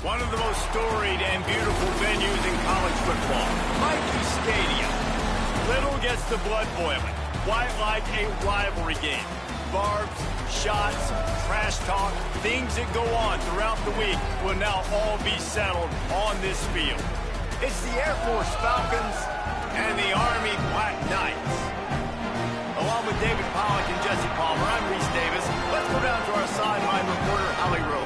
One of the most storied and beautiful venues in college football, Mighty Stadium. Little gets the blood boiling, quite like a rivalry game. Barbs, shots, trash talk, things that go on throughout the week will now all be settled on this field. It's the Air Force Falcons and the Army Black Knights. Along with David Pollack and Jesse Palmer, I'm Reese Davis. Let's go down to our sideline reporter, Holly Rowe.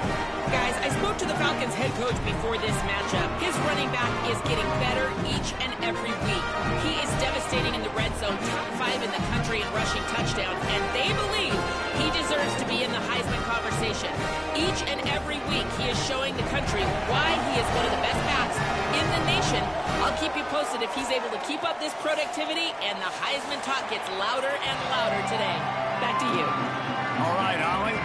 Guys, I spoke to the Falcons head coach before this matchup. His running back is getting better each and every week. He is devastating in the red zone, top 5 in the country in rushing touchdowns, and they believe he deserves to be in the Heisman conversation. Each and every week, he is showing the country why he is one of the best backs in the nation. I'll keep you posted if he's able to keep up this productivity, and the Heisman talk gets louder and louder today. Back to you. All right, Holly.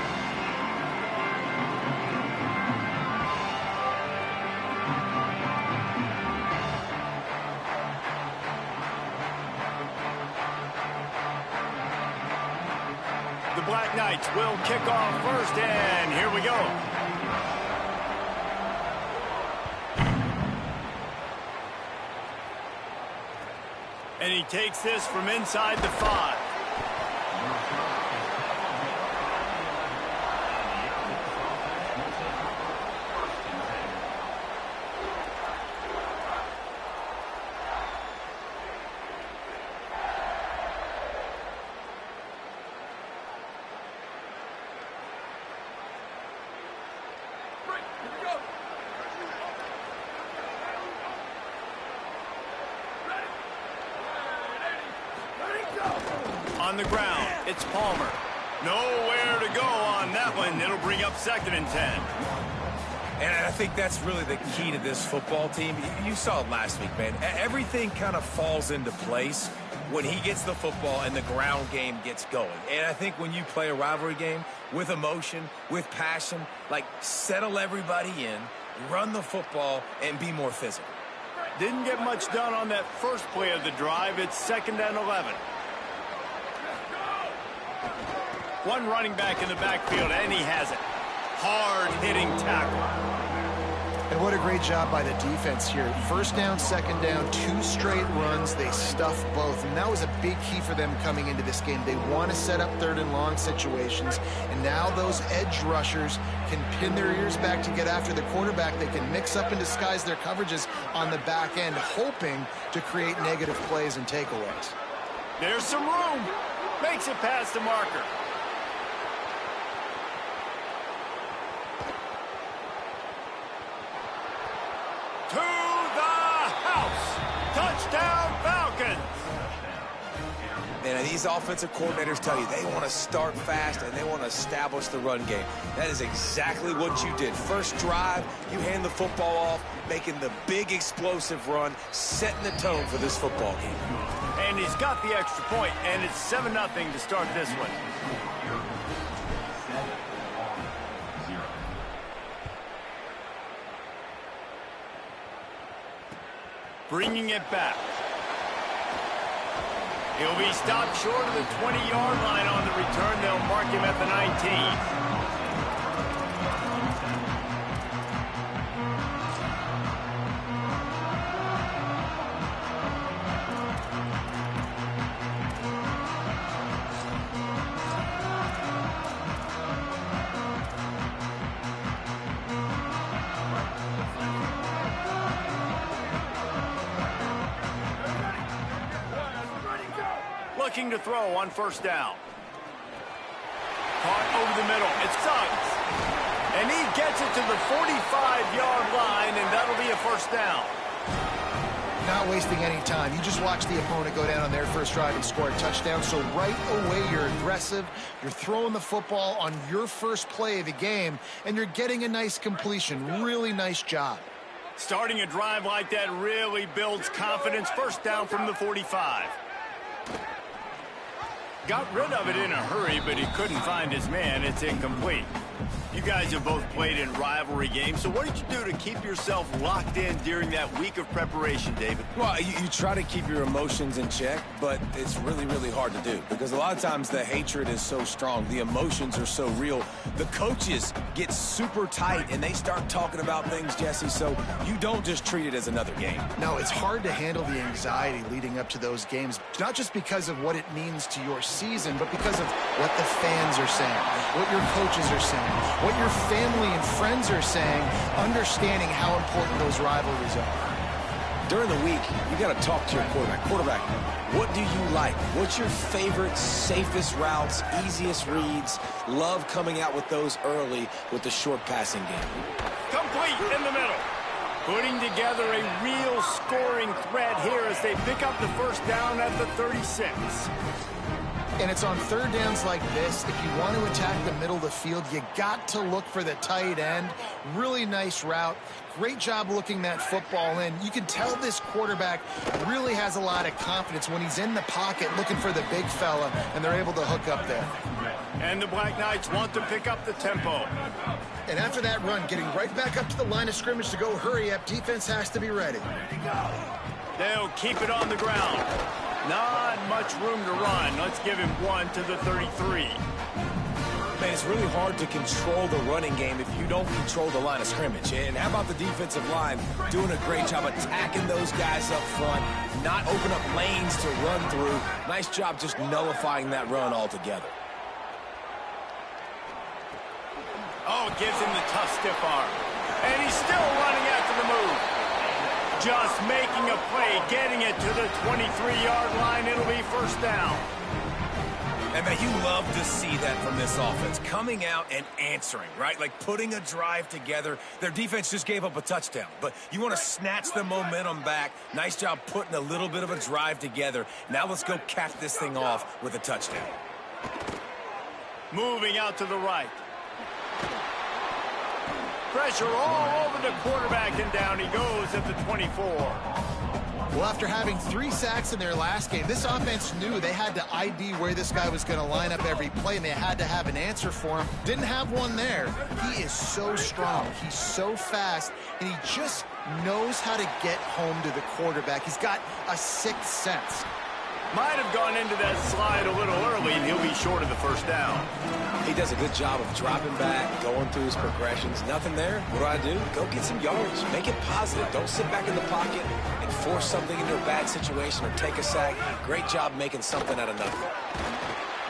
The Black Knights will kick off first, and here we go. And he takes this from inside the 5. On the ground, it's Palmer. Nowhere to go on that one. It'll bring up 2nd and 10. And I think that's really the key to this football team. You saw it last week, man. Everything kind of falls into place when he gets the football and the ground game gets going. And I think when you play a rivalry game with emotion, with passion, like settle everybody in, run the football, and be more physical. Didn't get much done on that first play of the drive. It's 2nd and 11. One running back in the backfield, and he has it. Hard-hitting tackle. And what a great job by the defense here. First down, second down, 2 straight runs. They stuffed both, and that was a big key for them coming into this game. They want to set up 3rd and long situations, and now those edge rushers can pin their ears back to get after the quarterback. They can mix up and disguise their coverages on the back end, hoping to create negative plays and takeaways. There's some room. Makes it past the marker. To the house. Touchdown, Falcons. And these offensive coordinators tell you they want to start fast and they want to establish the run game. That is exactly what you did. First drive, you hand the football off, making the big explosive run, setting the tone for this football game. And he's got the extra point, and it's 7-0 to start this one. Bringing it back. He'll be stopped short of the 20-yard line on the return. They'll mark him at the 19. looking to throw on first down. Caught over the middle. It's Suggs. And he gets it to the 45-yard line, and that'll be a first down. Not wasting any time. You just watch the opponent go down on their first drive and score a touchdown. So right away, you're aggressive. You're throwing the football on your first play of the game, and you're getting a nice completion. Really nice job. Starting a drive like that really builds confidence. First down from the 45. Got rid of it in a hurry, but he couldn't find his man. It's incomplete. You guys have both played in rivalry games, so what did you do to keep yourself locked in during that week of preparation, David? Well, you try to keep your emotions in check, but it's really, really hard to do because a lot of times the hatred is so strong. The emotions are so real. The coaches get super tight, and they start talking about things, Jesse, so you don't just treat it as another game. No, it's hard to handle the anxiety leading up to those games, not just because of what it means to your season, but because of what the fans are saying, what your coaches are saying, what your family and friends are saying, understanding how important those rivalries are. During the week, you got to talk to your quarterback. Quarterback, what do you like? What's your favorite, safest routes, easiest reads? Love coming out with those early with the short passing game. Complete in the middle. Putting together a real scoring threat here as they pick up the first down at the 36. And it's on third downs like this. If you want to attack the middle of the field, you got to look for the tight end. Really nice route. Great job looking that football in. You can tell this quarterback really has a lot of confidence when he's in the pocket looking for the big fella, and they're able to hook up there. And the Black Knights want to pick up the tempo. And after that run, getting right back up to the line of scrimmage to go hurry up, defense has to be ready. They'll keep it on the ground. Not much room to run. Let's give him one to the 33. Man, it's really hard to control the running game if you don't control the line of scrimmage. And how about the defensive line doing a great job attacking those guys up front, not open up lanes to run through. Nice job just nullifying that run altogether. Oh, gives him the tough stiff arm. And he's still running after the move. Just making a play, getting it to the 23-yard line. It'll be first down. And man, you love to see that from this offense. Coming out and answering, right? Like putting a drive together. Their defense just gave up a touchdown, but you want to snatch the momentum back. Nice job putting a little bit of a drive together. Now let's go cap this thing off with a touchdown. Moving out to the right. Pressure all over the quarterback, and down he goes at the 24. Well, after having 3 sacks in their last game, this offense knew they had to ID where this guy was going to line up every play, and they had to have an answer for him. Didn't have one there. He is so strong. He's so fast, and he just knows how to get home to the quarterback. He's got a sixth sense. Might have gone into that slide a little early, and he'll be short of the first down. He does a good job of dropping back, going through his progressions. Nothing there. What do? Go get some yards. Make it positive. Don't sit back in the pocket and force something into a bad situation or take a sack. Great job making something out of nothing.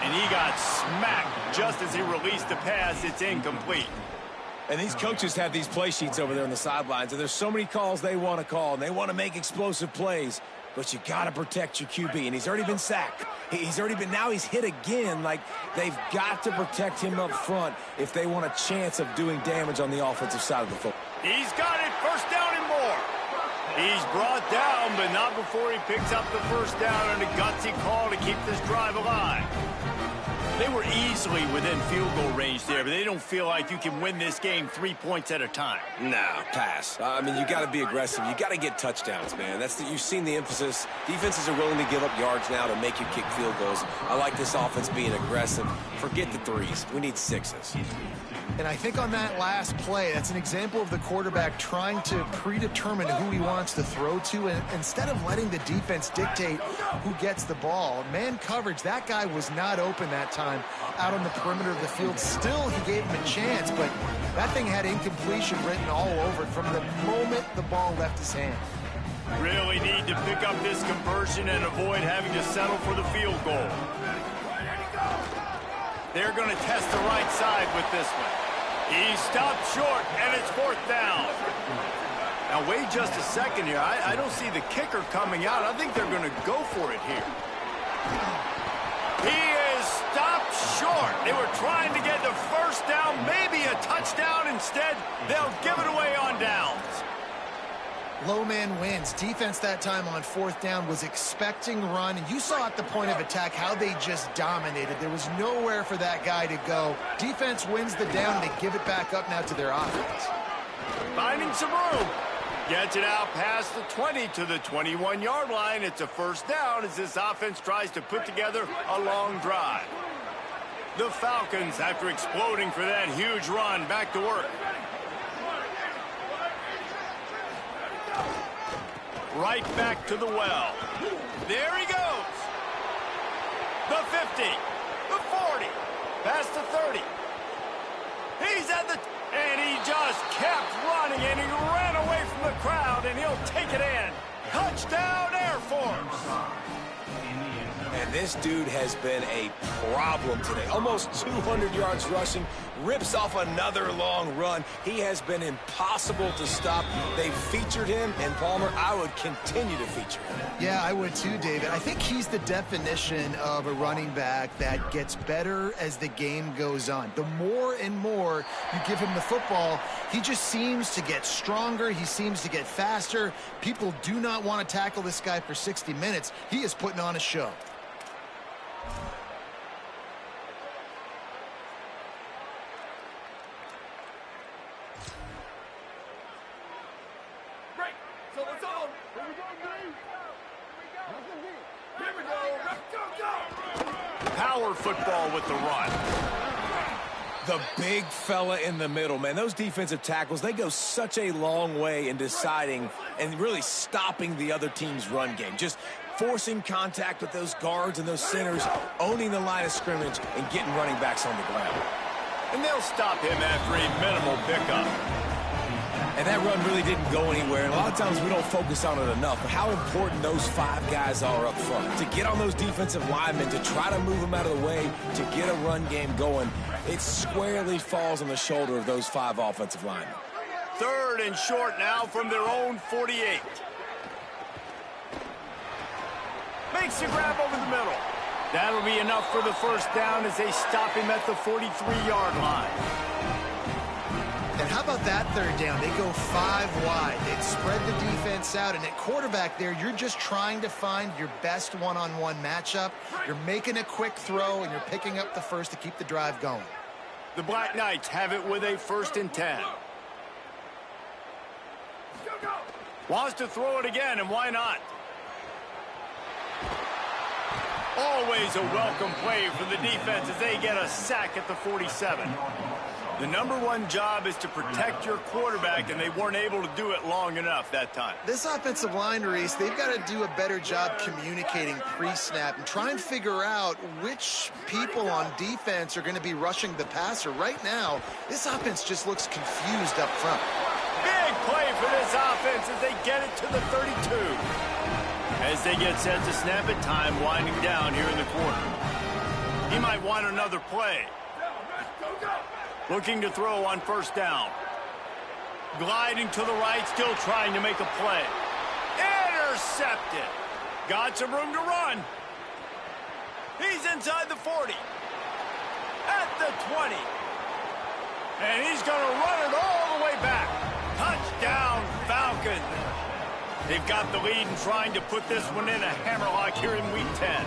And he got smacked just as he released the pass. It's incomplete. And these coaches have these play sheets over there on the sidelines, and there's so many calls they want to call, and they want to make explosive plays. But you got to protect your QB, and he's already been sacked. Now he's hit again. Like, they've got to protect him up front if they want a chance of doing damage on the offensive side of the football. He's got it, first down and more. He's brought down, but not before he picks up the first down and a gutsy call to keep this drive alive. They were easily within field goal range there, but they don't feel like you can win this game 3 points at a time. No, pass. I mean, you got to be aggressive. You got to get touchdowns, man. You've seen the emphasis. Defenses are willing to give up yards now to make you kick field goals. I like this offense being aggressive. Forget the threes. We need sixes. And I think on that last play, that's an example of the quarterback trying to predetermine who he wants to throw to, and instead of letting the defense dictate who gets the ball. Man coverage, that guy was not open that time out on the perimeter of the field. Still, he gave him a chance, but that thing had incompletion written all over it from the moment the ball left his hand. Really need to pick up this conversion and avoid having to settle for the field goal. They're going to test the right side with this one. He stopped short, and it's fourth down. Now, wait just a second here. I don't see the kicker coming out. I think they're going to go for it here. He is stopped short. They were trying to get the first down, maybe a touchdown. Instead, they'll give it away on downs. Low man wins. Defense that time on 4th down was expecting run. And you saw at the point of attack how they just dominated. There was nowhere for that guy to go. Defense wins the down. They give it back up now to their offense. Finding some room. Gets it out past the 20 to the 21-yard line. It's a first down as this offense tries to put together a long drive. The Falcons, after exploding for that huge run, back to work. Right back to the well. There he goes. The 50, the 40, past the 30. He's at the... And he just kept running, and he ran away from the crowd, and he'll take it in. Touchdown, Air Force. And this dude has been a problem today. Almost 200 yards rushing, rips off another long run. He has been impossible to stop. They featured him, and Palmer, I would continue to feature him. Yeah, I would too, David. I think he's the definition of a running back that gets better as the game goes on. The more and more you give him the football, he just seems to get stronger. He seems to get faster. People do not want to tackle this guy for 60 minutes. He is putting on a show. Power football with the run. The big fella in the middle, man. Those defensive tackles, they go such a long way in deciding and really stopping the other team's run game. Just forcing contact with those guards and those centers, owning the line of scrimmage, and getting running backs on the ground. And they'll stop him after a minimal pickup. And that run really didn't go anywhere. And a lot of times we don't focus on it enough, but how important those 5 guys are up front. To get on those defensive linemen, to try to move them out of the way, to get a run game going, it squarely falls on the shoulder of those 5 offensive linemen. 3rd and short now from their own 48. Makes the grab over the middle. That'll be enough for the first down as they stop him at the 43-yard line. And how about that 3rd down? They go 5 wide. They'd spread the defense out. And at quarterback there, you're just trying to find your best one-on-one matchup. You're making a quick throw, and you're picking up the first to keep the drive going. The Black Knights have it with a 1st and 10. Wants to throw it again, and why not? Always a welcome play for the defense as they get a sack at the 47. The #1 job is to protect your quarterback, and they weren't able to do it long enough that time. This offensive line, Reese, they've got to do a better job communicating pre-snap and try and figure out which people on defense are going to be rushing the passer. Right now, this offense just looks confused up front. Big play for this offense as they get it to the 32. As they get set to snap it, time winding down here in the corner. He might want another play. Looking to throw on 1st down. Gliding to the right, still trying to make a play. Intercepted. Got some room to run. He's inside the 40. At the 20. And he's going to run it all the way back. Touchdown, Falcons. They've got the lead and trying to put this one in a hammerlock here in Week 10.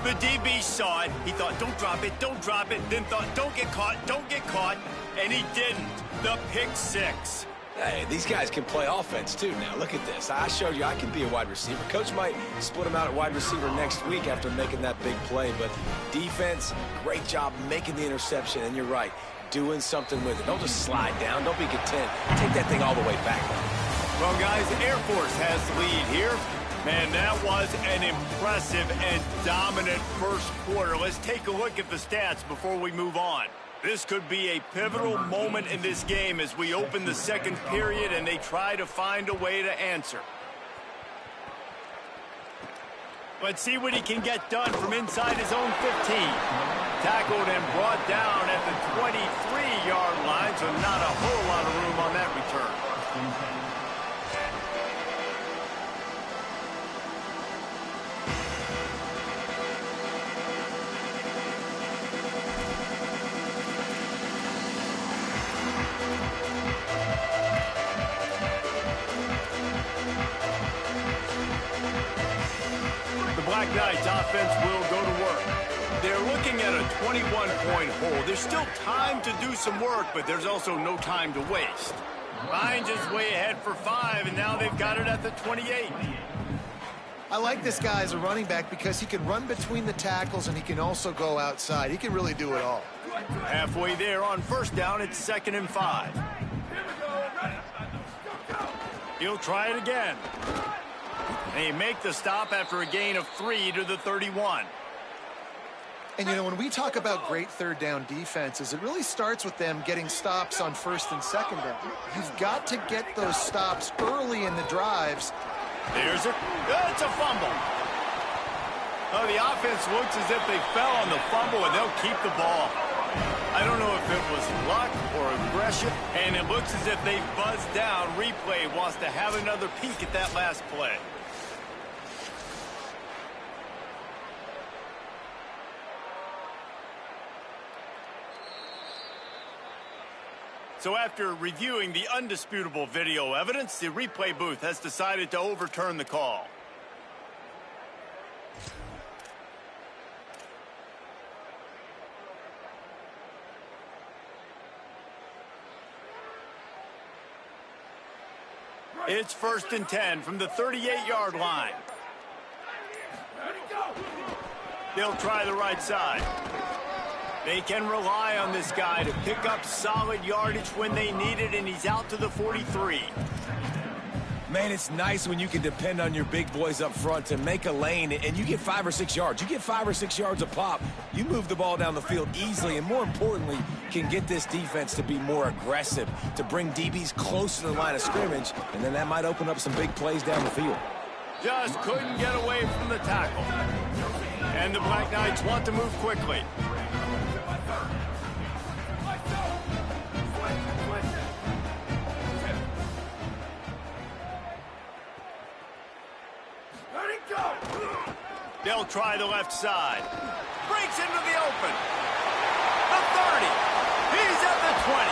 The DB saw it. He thought, don't drop it, don't drop it. Then thought, don't get caught. And he didn't. The pick 6. Hey, these guys can play offense, too. Now, look at this. I showed you I can be a wide receiver. Coach might split him out at wide receiver next week after making that big play. But defense, great job making the interception. And you're right, doing something with it. Don't just slide down. Don't be content. Take that thing all the way back. Well, guys, Air Force has the lead here. Man, that was an impressive and dominant first quarter. Let's take a look at the stats before we move on. This could be a pivotal moment in this game as we open the 2nd period and they try to find a way to answer. Let's see what he can get done from inside his own 15. Tackled and brought down at the 23-yard line, so not a whole lot of room on that return. Black Knights offense will go to work. They're looking at a 21-point hole. There's still time to do some work, but there's also no time to waste. Hines is way ahead for 5, and now they've got it at the 28. I like this guy as a running back because he can run between the tackles and he can also go outside. He can really do it all. Halfway there on first down, it's 2nd and 5. He'll try it again. They make the stop after a gain of 3 to the 31. And, you know, when we talk about great third down defenses, it really starts with them getting stops on 1st and 2nd down. You've got to get those stops early in the drives. There's it. It's a fumble. Oh, the offense looks as if they fell on the fumble, and they'll keep the ball. I don't know if it was luck or aggression, and it looks as if they buzzed down. Replay wants to have another peek at that last play. So after reviewing the undisputable video evidence, the replay booth has decided to overturn the call. It's 1st and 10 from the 38-yard line. They'll try the right side. They can rely on this guy to pick up solid yardage when they need it, and he's out to the 43. Man, it's nice when you can depend on your big boys up front to make a lane, and you get 5 or 6 yards. You get 5 or 6 yards a pop. You move the ball down the field easily, and more importantly, can get this defense to be more aggressive, to bring DBs closer to the line of scrimmage, and then that might open up some big plays down the field. Just couldn't get away from the tackle. And the Black Knights want to move quickly. They'll try the left side. Breaks into the open. The 30. He's at the 20.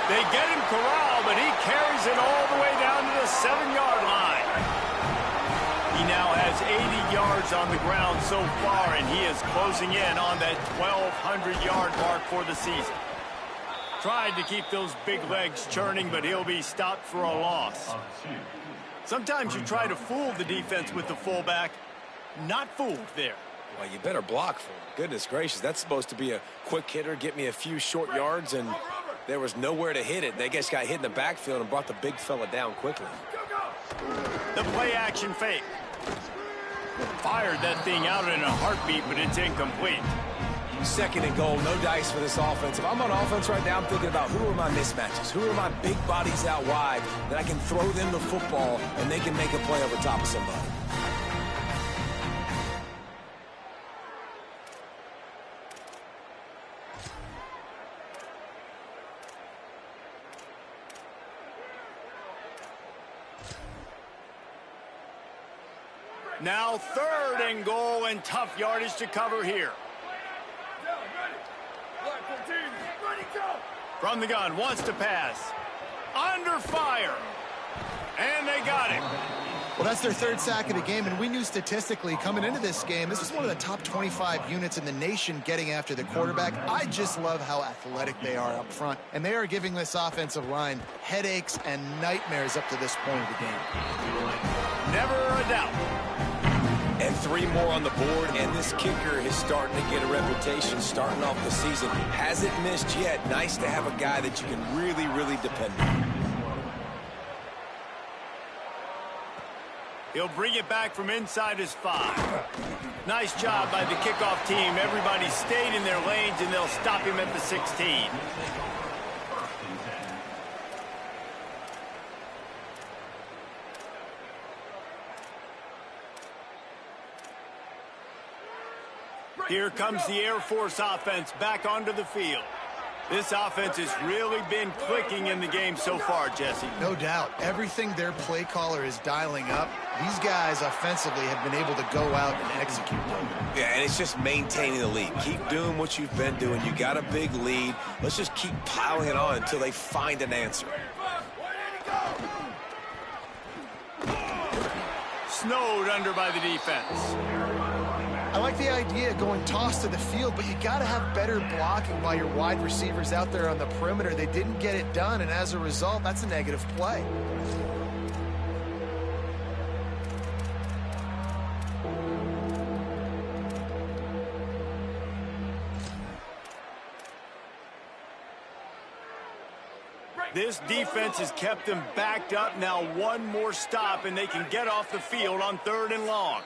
They get him corralled, but he carries it all the way down to the 7-yard line. He now has 80 yards on the ground so far, and he is closing in on that 1,200-yard mark for the season. Tried to keep those big legs churning, but he'll be stopped for a loss. Sometimes you try to fool the defense with the fullback. Not fooled there. Well, you better block for him. Goodness gracious, that's supposed to be a quick hitter, get me a few short yards, and there was nowhere to hit it. They just got hit in the backfield and brought the big fella down quickly. The play-action fake. Fired that thing out in a heartbeat, but it's incomplete. 2nd and goal, no dice for this offense. If I'm on offense right now, I'm thinking about who are my mismatches, who are my big bodies out wide that I can throw them the football and they can make a play over top of somebody. Now 3rd and goal, and tough yardage to cover here. From the gun, wants to pass. Under fire. And they got him. Well, that's their 3rd sack of the game, and we knew statistically coming into this game, this is one of the top 25 units in the nation getting after the quarterback. I just love how athletic they are up front, and they are giving this offensive line headaches and nightmares up to this point of the game. Never a doubt. And 3 more on the board, and this kicker is starting to get a reputation starting off the season. Hasn't missed yet. Nice to have a guy that you can really, really depend on. He'll bring it back from inside his 5. Nice job by the kickoff team. Everybody stayed in their lanes, and they'll stop him at the 16. Here comes the Air Force offense back onto the field. This offense has really been clicking in the game so far, Jesse. No doubt. Everything their play caller is dialing up, these guys offensively have been able to go out and execute. Yeah, and it's just maintaining the lead. Keep doing what you've been doing. You got a big lead. Let's just keep piling it on until they find an answer. Snowed under by the defense. I like the idea of going toss to the field, but you got to have better blocking by your wide receivers out there on the perimeter. They didn't get it done, and as a result, that's a negative play. This defense has kept them backed up. Now one more stop, and they can get off the field on 3rd and long.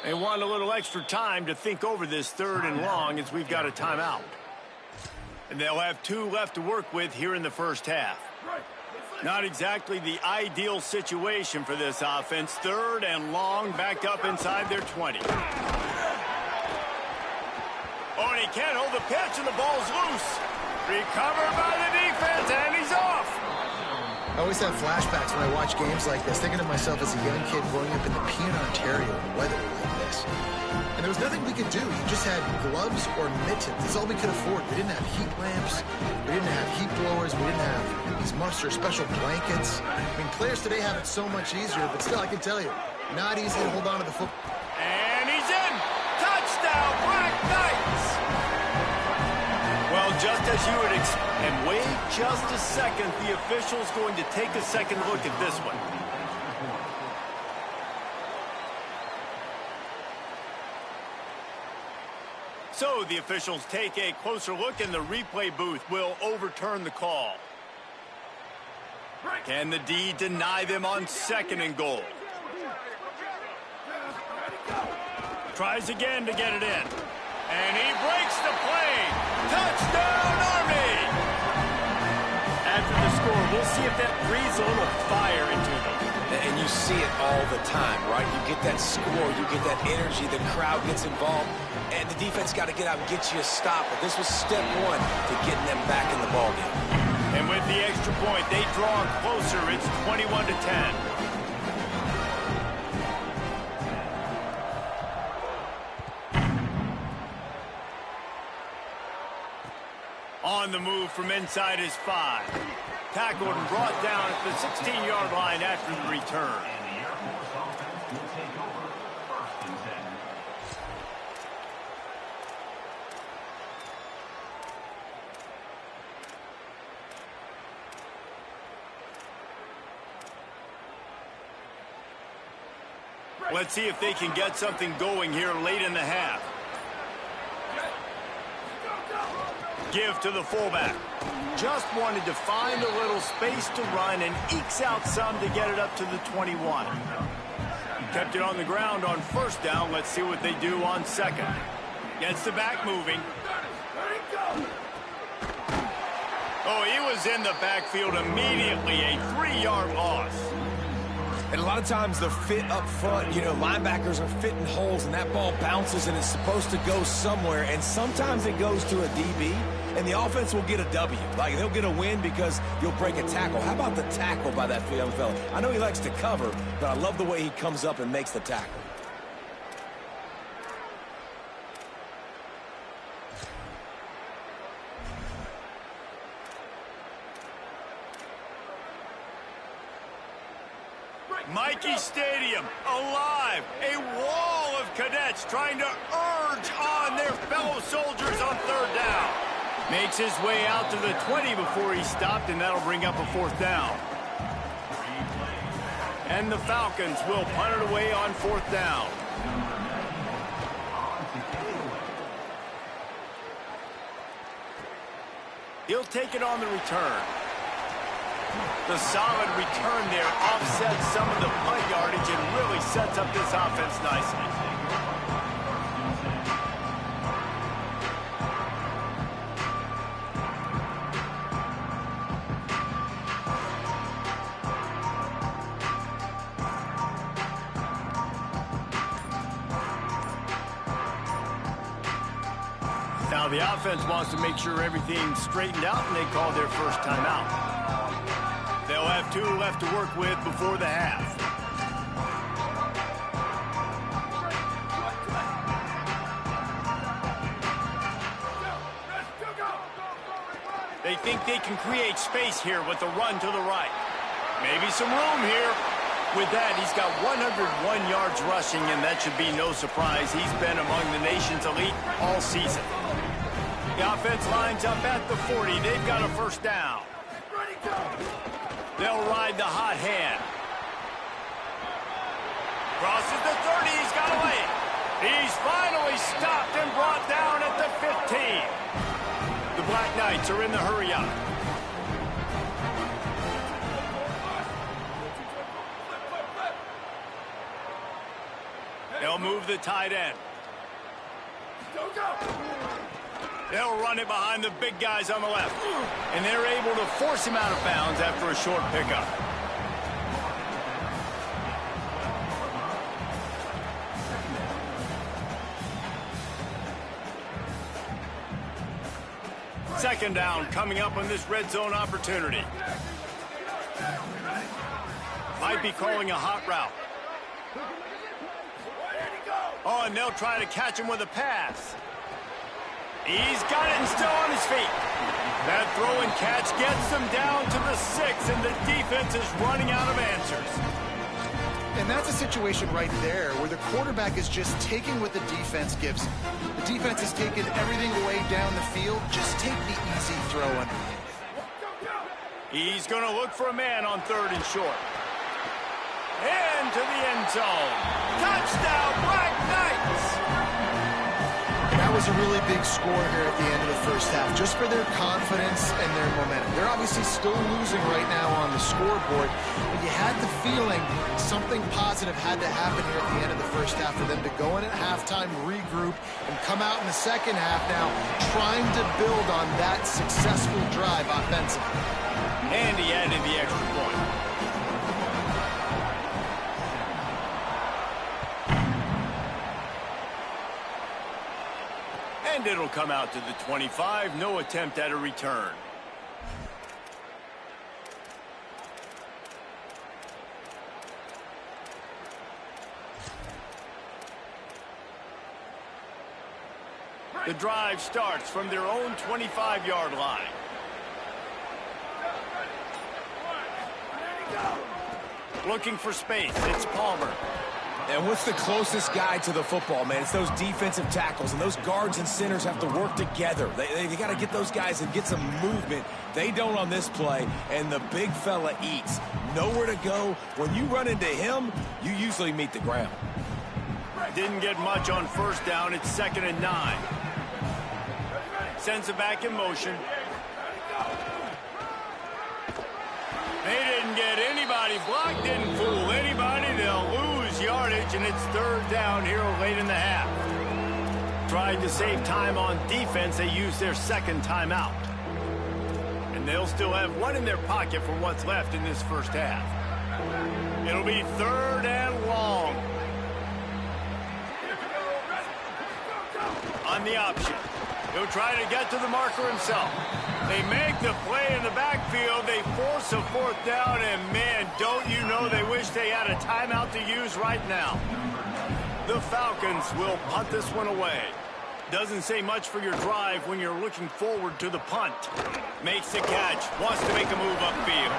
They want a little extra time to think over this 3rd and long as we've got a timeout. And they'll have 2 left to work with here in the first half. Not exactly the ideal situation for this offense. 3rd and long, backed up inside their 20. Oh, and he can't hold the pitch, and the ball's loose. Recovered by the defense, and he's off. I always have flashbacks when I watch games like this, thinking of myself as a young kid growing up in the Peon, Ontario, when the weather was like this. And there was nothing we could do. You just had gloves or mittens. That's all we could afford. We didn't have heat lamps. We didn't have heat blowers. We didn't have these muffs or special blankets. I mean, players today have it so much easier, but still, I can tell you, not easy to hold on to the football. And he's in. Touchdown, Black Knights. Well, just as you would expect. And wait just a second. The official's going to take a second look at this one. So the officials take a closer look, and the replay booth will overturn the call. Can the D deny them on 2nd and goal? Tries again to get it in. And he breaks the play. Touchdown, Army! After the score, we'll see if that breathes a little fire into them. And you see it all the time, right? You get that score, you get that energy, the crowd gets involved, and the defense got to get out and get you a stop. But this was step 1 to getting them back in the ballgame. And with the extra point, they draw closer. It's 21-10. On the move from inside his 5. Tackled and brought down at the 16-yard line after the return. Let's see if they can get something going here late in the half. Give to the fullback. Just wanted to find a little space to run and ekes out some to get it up to the 21. Kept it on the ground on 1st down. Let's see what they do on 2nd. Gets the back moving. Oh, he was in the backfield immediately. A 3-yard loss. And a lot of times the fit up front, you know, linebackers are fitting holes, and that ball bounces, and it's supposed to go somewhere. And sometimes it goes to a DB, and the offense will get a W. Like, they'll get a win because you'll break a tackle. How about the tackle by that young fella? I know he likes to cover, but I love the way he comes up and makes the tackle. Mikey Stadium, alive. A wall of cadets trying to urge on their fellow soldiers on 3rd down. Makes his way out to the 20 before he stopped, and that'll bring up a 4th down. And the Falcons will punt it away on 4th down. He'll take it on the return. The solid return there offsets some of the punt yardage and really sets up this offense nicely. Now the offense wants to make sure everything's straightened out, and they call their first timeout. They'll have 2 left to work with before the half. They think they can create space here with the run to the right. Maybe some room here. With that, he's got 101 yards rushing, and that should be no surprise. He's been among the nation's elite all season. The offense lines up at the 40. They've got a first down. They'll ride the hot hand. Crosses the 30. He's got away. He's finally stopped and brought down at the 15. The Black Knights are in the hurry up. They'll move the tight end. They'll run it behind the big guys on the left. And they're able to force him out of bounds after a short pickup. Second down coming up on this red zone opportunity. Might be calling a hot route. Oh, and they'll try to catch him with a pass. He's got it and still on his feet. That throw and catch gets them down to the 6, and the defense is running out of answers. And that's a situation right there where the quarterback is just taking what the defense gives him. The defense is taking everything away down the field. Just take the easy throw underneath. He's going to look for a man on 3rd and short. Into the end zone. Touchdown, Black Knights! That was a really big score here at the end of the first half, just for their confidence and their momentum. They're obviously still losing right now on the scoreboard, but you had the feeling something positive had to happen here at the end of the first half for them to go in at halftime, regroup, and come out in the second half now trying to build on that successful drive offensively. And he added the extra point. And it'll come out to the 25. No attempt at a return. The drive starts from their own 25-yard line. Looking for space. It's Palmer. And what's the closest guy to the football, man? It's those defensive tackles, and those guards and centers have to work together. They got to get those guys and get some movement. They don't on this play, and the big fella eats. Nowhere to go. When you run into him, you usually meet the ground. Didn't get much on first down. It's 2nd and 9. Sends it back in motion. They didn't get anybody blocked, didn't fool anybody. They'll lose yardage, and it's 3rd down here late in the half. Trying to save time on defense, they use their 2nd timeout. And they'll still have one in their pocket for what's left in this first half. It'll be 3rd and long. On the option. He'll try to get to the marker himself. They make the play in the backfield. They force a 4th down, and man, don't you know they wish they had a timeout to use right now. The Falcons will punt this one away. Doesn't say much for your drive when you're looking forward to the punt. Makes the catch, wants to make a move upfield.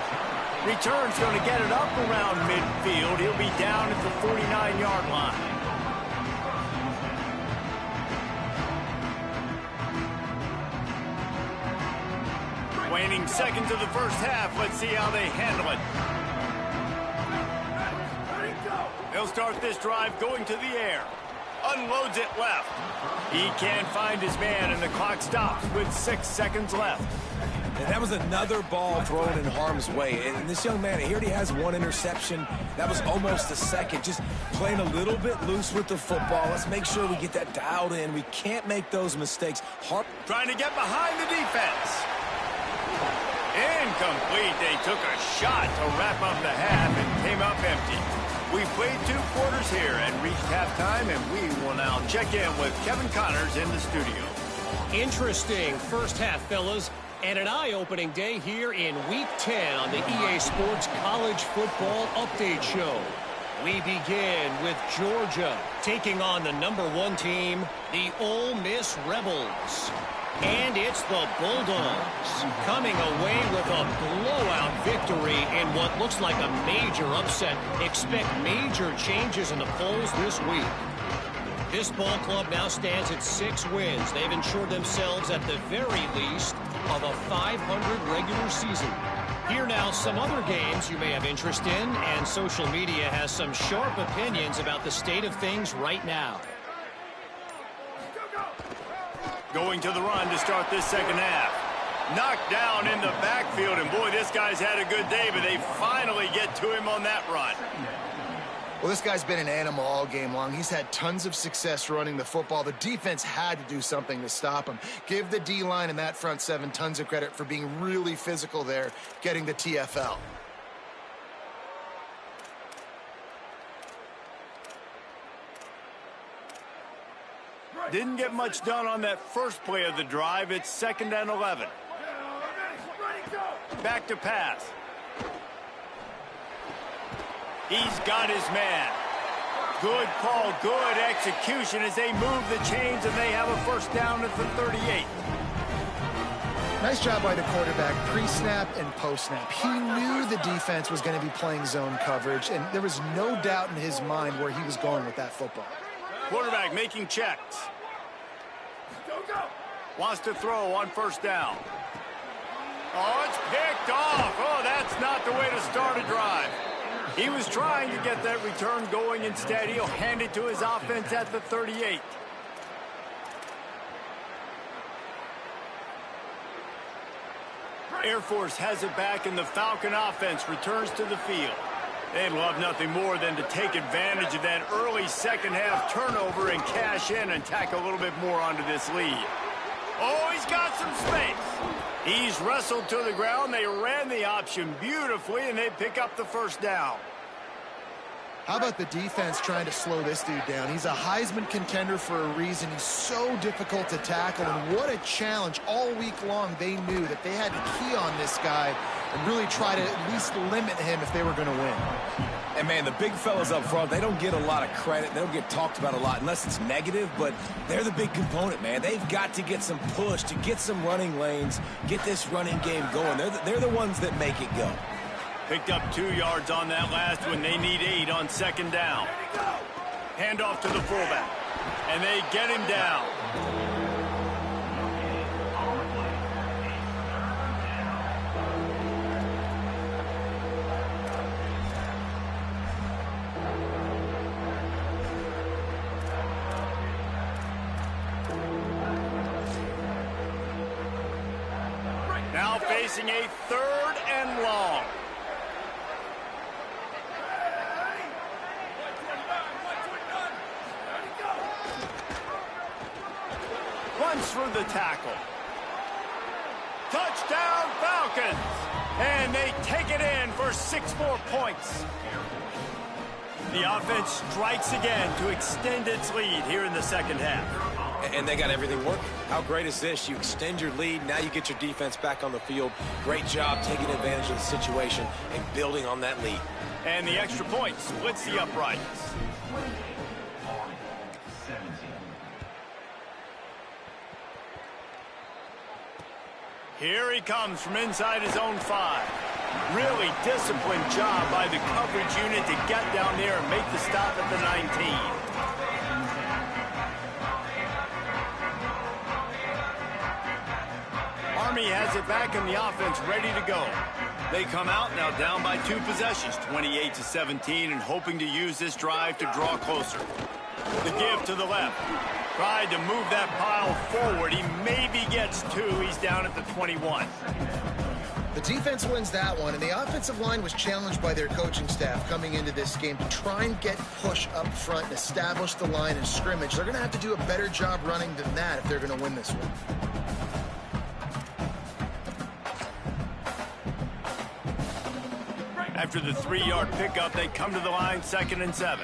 Return's going to get it up around midfield. He'll be down at the 49-yard line. Waning seconds of the first half. Let's see how they handle it. They'll start this drive going to the air. Unloads it left. He can't find his man, and the clock stops with 6 seconds left. And that was another ball thrown in harm's way. And this young man, he already has 1 interception. That was almost a second. Just playing a little bit loose with the football. Let's make sure we get that dialed in. We can't make those mistakes. Trying to get behind the defense. Incomplete. They took a shot to wrap up the half and came up empty. We played 2 quarters here and reached halftime, and we will now check in with Kevin Connors in the studio. Interesting first half, fellas, and an eye-opening day here in Week 10 on the EA Sports College Football Update Show. We begin with Georgia taking on the #1 team, the Ole Miss Rebels. And it's the Bulldogs coming away with a blowout victory in what looks like a major upset. Expect major changes in the polls this week. This ball club now stands at 6 wins. They've ensured themselves at the very least of a 500 regular season. Here now some other games you may have interest in, and social media has some sharp opinions about the state of things right now. Going to the run to start this second half. Knocked down in the backfield, and boy, this guy's had a good day, but they finally get to him on that run. Well, this guy's been an animal all game long. He's had tons of success running the football. The defense had to do something to stop him. Give the D-line and that front seven tons of credit for being really physical there, getting the TFL. Didn't get much done on that first play of the drive. It's 2nd and 11. Back to pass. He's got his man. Good call, good execution as they move the chains, and they have a first down at the 38. Nice job by the quarterback, pre-snap and post-snap. He knew the defense was going to be playing zone coverage, and there was no doubt in his mind where he was going with that football. Quarterback making checks. Wants to throw on first down. Oh, it's picked off. Oh, that's not the way to start a drive. He was trying to get that return going. Instead, he'll hand it to his offense at the 38. Air Force has it back, and the Falcon offense returns to the field. They'd love nothing more than to take advantage of that early second half turnover and cash in and tack a little bit more onto this lead. Oh, he's got some space. He's wrestled to the ground. They ran the option beautifully, and they pick up the first down. How about the defense trying to slow this dude down? He's a Heisman contender for a reason. He's so difficult to tackle, and what a challenge. All week long, they knew that they had to key on this guy and really try to at least limit him if they were going to win. And, man, the big fellas up front, they don't get a lot of credit. They don't get talked about a lot unless it's negative, but they're the big component, man. They've got to get some push, to get some running lanes, get this running game going. They're the ones that make it go. Picked up 2 yards on that last one. They need 8 on second down. Hand off to the fullback, and they get him down. Now facing a 3rd and long. Runs through the tackle. Touchdown Falcons! And they take it in for 6 more points. The offense strikes again to extend its lead here in the second half. And they got everything working. How great is this? You extend your lead, now you get your defense back on the field. Great job taking advantage of the situation and building on that lead. And the extra point splits the uprights. Here he comes from inside his own 5. Really disciplined job by the coverage unit to get down there and make the stop at the 19. Army has it back in the offense, ready to go. They come out now down by 2 possessions, 28-17, and hoping to use this drive to draw closer. The give to the left. Tried to move that pile forward. He maybe gets 2. He's down at the 21. The defense wins that one, and the offensive line was challenged by their coaching staff coming into this game to try and get push up front and establish the line and scrimmage. They're going to have to do a better job running than that if they're going to win this one. After the 3-yard pickup, they come to the line, 2nd and 7.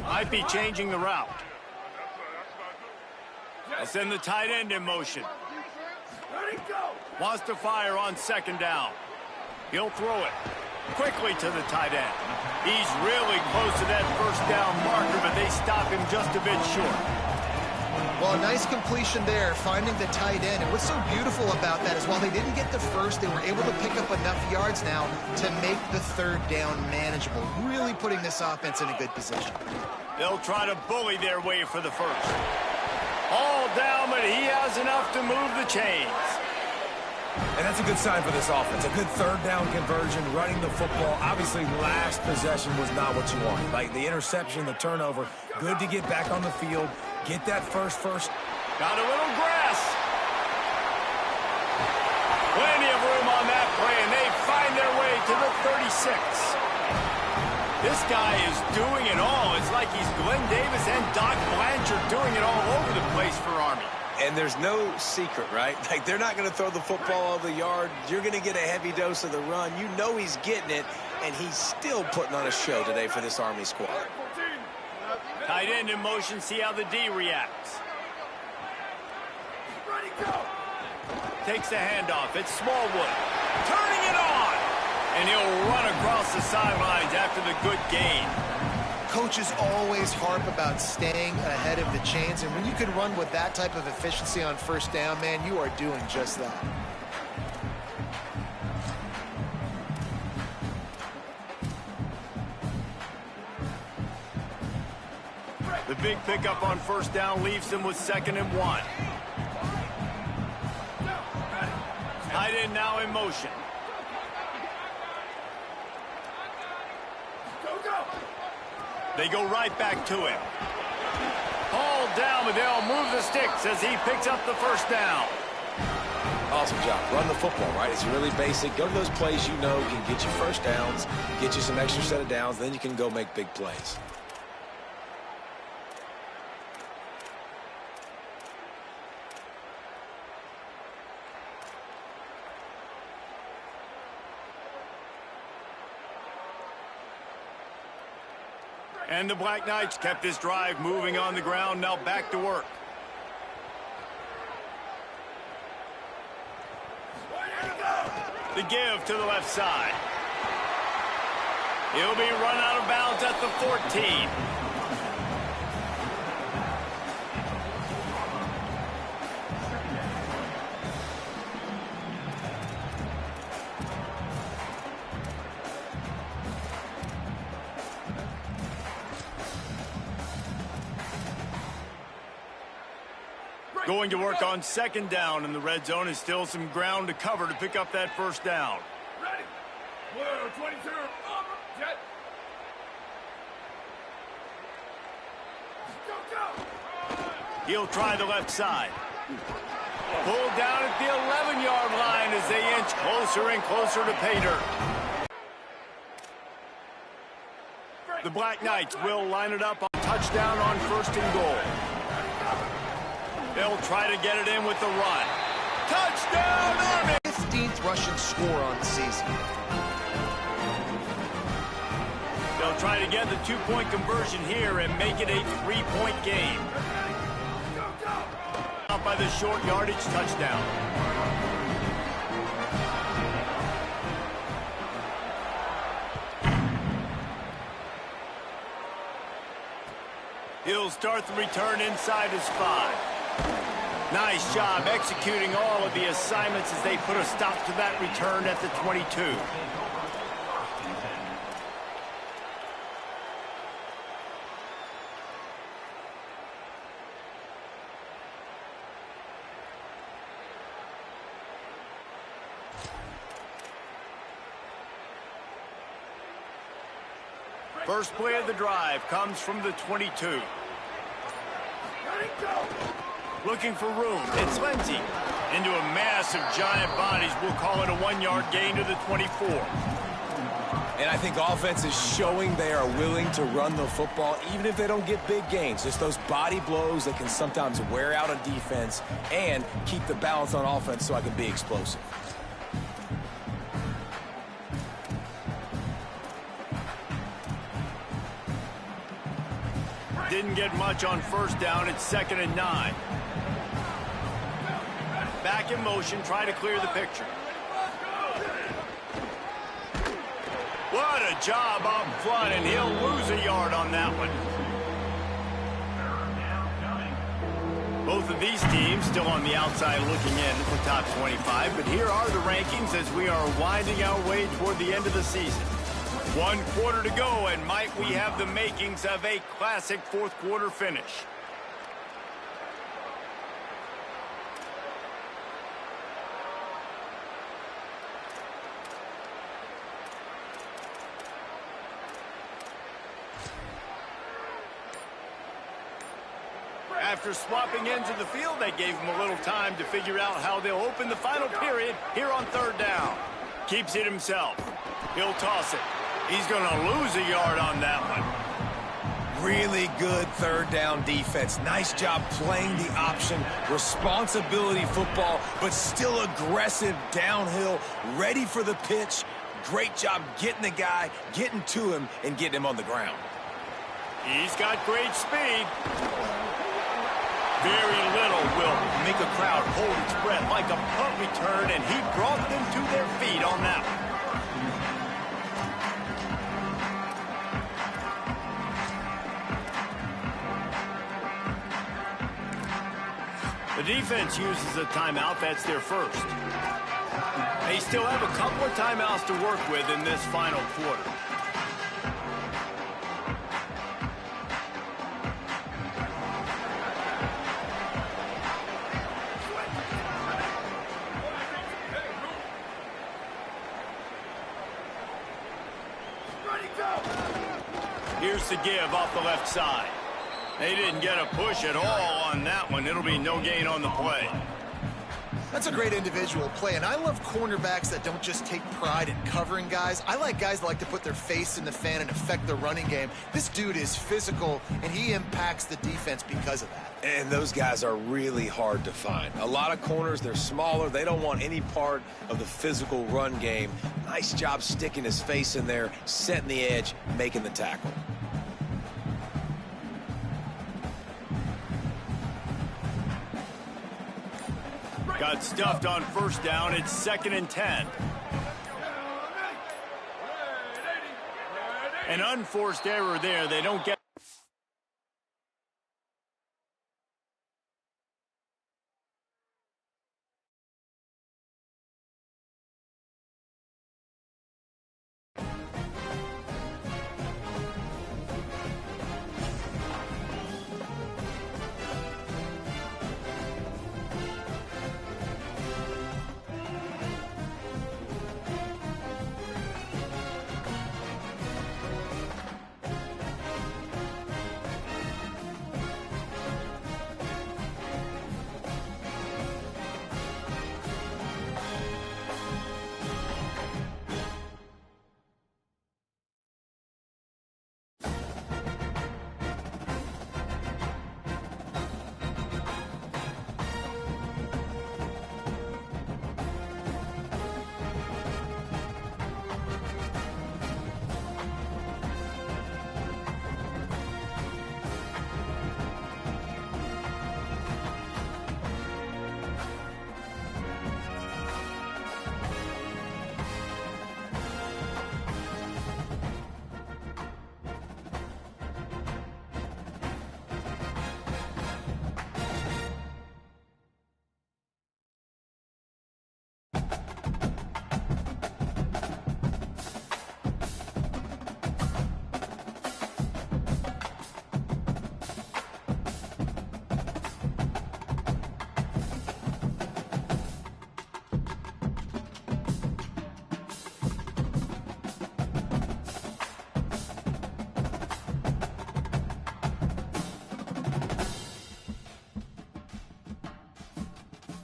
Might be changing the route. They'll send the tight end in motion. Wants to fire on second down. He'll throw it quickly to the tight end. He's really close to that first down marker, but they stop him just a bit short. Well, a nice completion there, finding the tight end. And what's so beautiful about that is while they didn't get the first, they were able to pick up enough yards now to make the third down manageable, really putting this offense in a good position. They'll try to bully their way for the first. All down, but he has enough to move the chains. And that's a good sign for this offense. A good third down conversion, running the football. Obviously, last possession was not what you wanted. Like the interception, the turnover, good to get back on the field, get that first. Got a little grass. Plenty of room on that play, and they find their way to the 36. This guy is doing it all. It's like he's Glenn Davis and Doc Blanchard doing it all over the place for Army. And there's no secret, right? Like, they're not going to throw the football over the yard. You're going to get a heavy dose of the run. You know he's getting it, and he's still putting on a show today for this Army squad. Tight end in motion, see how the D reacts. Ready, go. Takes the handoff. It's Smallwood. Turning it on. And he'll run across the sidelines after the good gain. Coaches always harp about staying ahead of the chains, and when you can run with that type of efficiency on first down, man, you are doing just that. The big pickup on first down leaves them with 2nd and 1. Tight end now in motion. They go right back to him. Hauled down, but they'll move the sticks as he picks up the first down. Awesome job. Run the football, right? It's really basic. Go to those plays you know can get you first downs, get you some extra set of downs, then you can go make big plays. And the Black Knights kept this drive moving on the ground, now back to work. The give to the left side. He'll be run out of bounds at the 14. Going to work on 2nd down in the red zone, and still some ground to cover to pick up that first down. Ready. Blue 22. Jet. Go. He'll try the left side. Pulled down at the 11-yard line as they inch closer and closer to pay dirt. The Black Knights will line it up on touchdown on 1st and goal. They'll try to get it in with the run. Touchdown, Army! 15th rushing score on the season. They'll try to get the 2-point conversion here and make it a 3-point game. Out by the short yardage touchdown. He'll start the return inside his 5. Nice job executing all of the assignments as they put a stop to that return at the 22. First play of the drive comes from the 22. Looking for room. It's Lindsey. Into a mass of giant bodies. We'll call it a 1-yard gain to the 24. And I think offense is showing they are willing to run the football, even if they don't get big gains. Just those body blows that can sometimes wear out a defense and keep the balance on offense so I can be explosive. Didn't get much on first down. It's 2nd and 9. Back in motion, try to clear the picture. What a job up front, and he'll lose a yard on that one. Both of these teams still on the outside looking in for top 25, but here are the rankings as we are winding our way toward the end of the season. 1 quarter to go, and might we have the makings of a classic fourth quarter finish. After swapping ends of the field, they gave him a little time to figure out how they'll open the final period here on third down. Keeps it himself. He'll toss it. He's going to lose a yard on that one. Really good third down defense. Nice job playing the option. Responsibility football, but still aggressive downhill, ready for the pitch. Great job getting the guy, getting to him, and getting him on the ground. He's got great speed. Very little will make a crowd hold its breath like a punt return, and he brought them to their feet on that one. The defense uses a timeout. That's their first. They still have a couple of timeouts to work with in this final quarter. Here's the give off the left side. They didn't get a push at all on that one. It'll be no gain on the play. That's a great individual play, and I love cornerbacks that don't just take pride in covering guys. I like guys that like to put their face in the fan and affect the running game. This dude is physical, and he impacts the defense because of that. And those guys are really hard to find. A lot of corners, they're smaller. They don't want any part of the physical run game. Nice job sticking his face in there, setting the edge, making the tackle. Got stuffed on first down. It's 2nd and 10. An unforced error there. They don't get